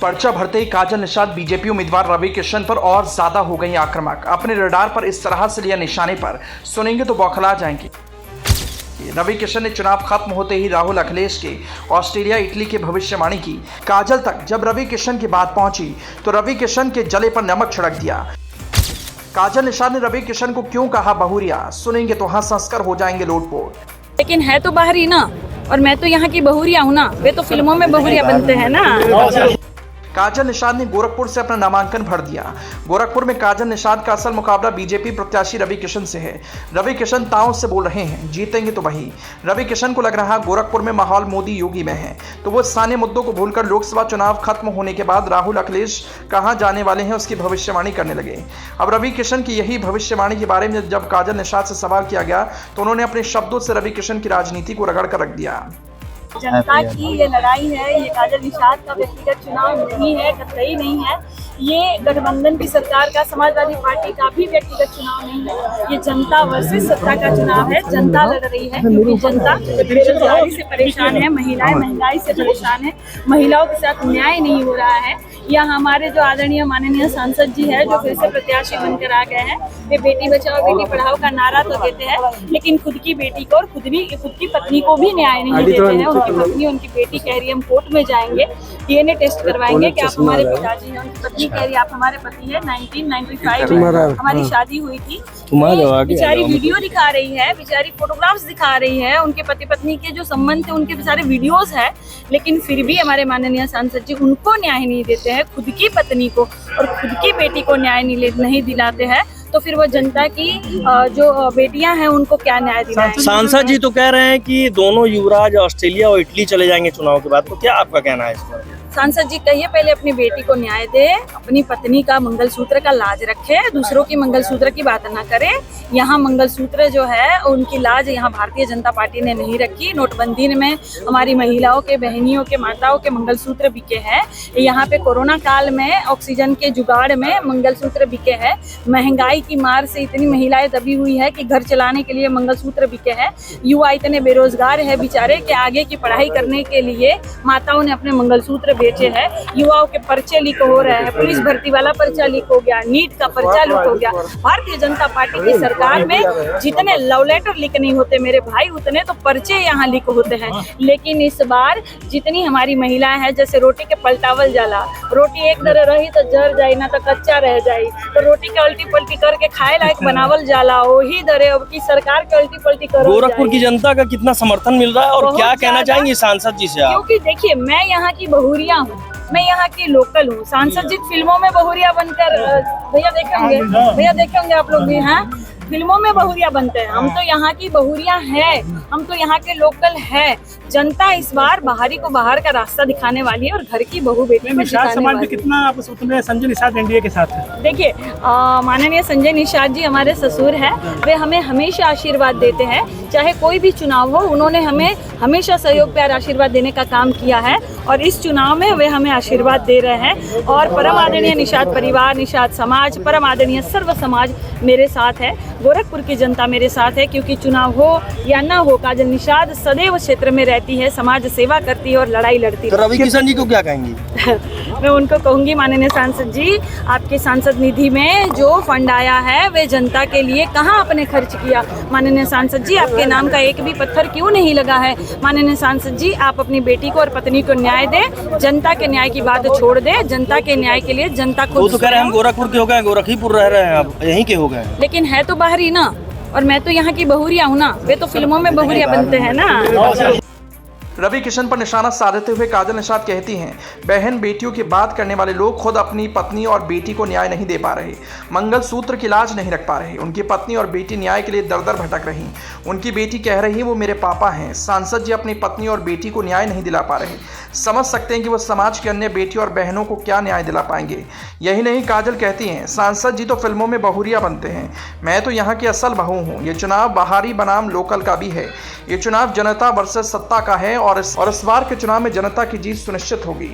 पर्चा भरते ही काजल निषाद बीजेपी उम्मीदवार रवि किशन पर और ज्यादा हो गई आक्रामक। अपने रडार पर इस तरह से लिया निशाने पर सुनेंगे तो बौखला जाएंगे। रवि किशन ने चुनाव खत्म होते ही राहुल अखिलेश के ऑस्ट्रेलिया इटली की भविष्यवाणी की। काजल तक जब रवि किशन की बात पहुंची तो रवि किशन के जले पर नमक छिड़क दिया। काजल निषाद ने रवि किशन को क्यों कहा बहुरिया, सुनेंगे तो हंस हंस कर हो जाएंगे लोटपोट। लेकिन है तो बाहरी ना, और मैं तो यहाँ की बहुरिया हूँ ना, वे तो फिल्मों में बहुरिया बनते हैं ना। काजल निषाद ने गोरखपुर से अपना नामांकन भर दिया। गोरखपुर में काजल निषाद का असल मुकाबला बीजेपी प्रत्याशी रवि किशन से है। रवि किशन ताव से बोल रहे हैं, जीतेंगे तो वही। रवि किशन को लग रहा गोरखपुर में माहौल मोदी योगी में है, तो वो स्थानीय मुद्दों को भूलकर लोकसभा चुनाव खत्म होने के बाद राहुल अखिलेश कहां जाने वाले हैं उसकी भविष्यवाणी करने लगे। अब रवि किशन की यही भविष्यवाणी के बारे में जब काजल निषाद से सवाल किया गया तो उन्होंने अपने शब्दों से रवि किशन की राजनीति को रगड़ कर रख दिया। जनता की ये लड़ाई है, ये काजल निषाद का व्यक्तिगत चुनाव नहीं है, कतई नहीं है। ये गठबंधन की सरकार का, समाजवादी पार्टी का भी व्यक्तिगत चुनाव नहीं है। ये जनता वर्सेस सत्ता का चुनाव है। जनता लड़ रही है क्योंकि जनता बेरोजगारी से परेशान है, महिलाएं महंगाई से परेशान है, महिलाओं के साथ न्याय नहीं हो रहा है। या हमारे जो आदरणीय माननीय सांसद जी है जो फिर से प्रत्याशी बनकर आ गए हैं, वे बेटी बचाओ बेटी पढ़ाओ का नारा तो देते हैं, लेकिन खुद की बेटी को और खुद की पत्नी को भी न्याय नहीं देते हैं। उनकी पत्नी उनकी बेटी कह रही है हम कोर्ट में जाएंगे, डीएनए टेस्ट करवाएंगे कि आप हमारे पिताजी हैं। उनकी पत्नी कह रही है आप हमारे पति है। 1995 में हमारी शादी हुई थी। बेचारी वीडियो दिखा रही है, बेचारी फोटोग्राफ्स दिखा रही है, उनके पति पत्नी के जो संबंध थे उनके सारे वीडियोस है, लेकिन फिर भी हमारे माननीय सांसद जी उनको न्याय नहीं देते हैं। खुद की पत्नी को और खुद की बेटी को न्याय नहीं दिलाते हैं, तो फिर वो जनता की जो बेटियां हैं उनको क्या न्याय दिलाएंगे। सांसद जी तो कह रहे हैं कि दोनों युवराज ऑस्ट्रेलिया और इटली चले जाएंगे चुनाव के बाद, तो क्या आपका कहना है इस पर? सांसद जी कहिए पहले अपनी बेटी को न्याय दे, अपनी पत्नी का मंगलसूत्र का लाज रखे, दूसरों की मंगलसूत्र की बात ना करे। यहाँ मंगलसूत्र जो है उनकी लाज यहाँ भारतीय जनता पार्टी ने नहीं रखी। नोटबंदी में हमारी महिलाओं के, बहनियों के, माताओं के मंगलसूत्र बिके हैं। यहाँ पे कोरोना काल में ऑक्सीजन के जुगाड़ में मंगलसूत्र बिके हैं। महंगाई की मार से इतनी महिलाएं दबी हुई है कि घर चलाने के लिए मंगलसूत्र बिके हैं। युवा इतने बेरोजगार है बेचारे कि आगे की पढ़ाई करने के लिए माताओं ने अपने मंगलसूत्र बेचे हैं। युवाओं के पर्चे लीक हो रहे हैं, पुलिस भर्ती वाला पर्चा लीक हो गया, नीट का पर्चा लीक हो गया। भारतीय जनता पार्टी की सरकार में जितने लव लेटर लीक नहीं होते मेरे भाई, उतने तो पर्चे यहाँ लीक होते हैं। लेकिन इस बार जितनी हमारी महिलाएं हैं, जैसे रोटी के पलटावल जाला, रोटी एक दर रही तो जर जाई ना तो कच्चा रह जाई, तो रोटी के उल्टी पलटी करके खाए लायक बनावल जाला, वही दरे अब की सरकार के उल्टी पलटी कर। गोरखपुर की जनता का कितना समर्थन मिल रहा है और क्या कहना चाहेंगे सांसद जी से आप? क्योंकि देखिए मैं यहाँ की बहुरिया हूँ, मैं यहाँ की लोकल हूँ। सांसद जी फिल्मों में बहुरिया बनकर भैया देखे होंगे आप लोग भी, हैं फिल्मों में बहुरिया बनते हैं। हम तो यहाँ की बहुरिया है, हम तो यहाँ के लोकल है। जनता इस बार बाहरी को बाहर का रास्ता दिखाने वाली है और घर की बहू बेटी को दिखाने वाली है। कितना आप संजय निषाद एनडीए के साथ है? देखिए माननीय संजय निषाद जी हमारे ससुर हैं, वे हमें हमेशा आशीर्वाद देते हैं, चाहे कोई भी चुनाव हो। उन्होंने हमें हमेशा सहयोग प्यार आशीर्वाद देने का काम किया है और इस चुनाव में वे हमें आशीर्वाद दे रहे हैं। और परम आदरणीय निषाद परिवार, निषाद समाज, परम आदरणीय सर्व समाज मेरे साथ है, गोरखपुर की जनता मेरे साथ है। क्योंकि चुनाव हो या ना हो, काजल निषाद सदैव क्षेत्र में रहती है, समाज सेवा करती है और लड़ाई लड़ती है। तो रवि किशन जी को क्या कहेंगी? मैं उनको कहूंगी माननीय सांसद जी, आपके सांसद निधि में जो फंड आया है वे जनता के लिए कहाँ आपने खर्च किया? माननीय सांसद जी आपके नाम का एक भी पत्थर क्यों नहीं लगा है? माननीय सांसद जी आप अपनी बेटी को और पत्नी को न्याय दे, जनता के न्याय की बात छोड़ दे। जनता के न्याय के लिए जनता को, वो तो कह रहे हैं हम गोरखपुर के हो गए, गोरखीपुर रह रहे हैं, आप यहीं के हो गए। लेकिन है तो बाहरी ना, और मैं तो यहाँ की बहुरिया हूँ ना, वे तो फिल्मों में बहुरिया बनते हैं ना। रवि किशन पर निशाना साधते हुए काजल निषाद कहती हैं, बहन बेटियों की बात करने वाले लोग खुद अपनी पत्नी और बेटी को न्याय नहीं दे पा रहे, मंगलसूत्र की लाज नहीं रख पा रहे। उनकी पत्नी और बेटी न्याय के लिए दर दर भटक रही। उनकी बेटी कह रही है वो मेरे पापा हैं। सांसद जी अपनी पत्नी और बेटी को न्याय नहीं दिला पा रहे। समझ सकते हैं कि वो समाज के अन्य बेटियों और बहनों को क्या न्याय दिला पाएंगे। यही नहीं, काजल कहती हैं, सांसद जी तो फिल्मों में बहुरिया बनते हैं, मैं तो यहाँ की असल बहू हूँ। ये चुनाव बाहरी बनाम लोकल का भी है। ये चुनाव जनता वर्सेस सत्ता का है और इस बार के चुनाव में जनता की जीत सुनिश्चित होगी।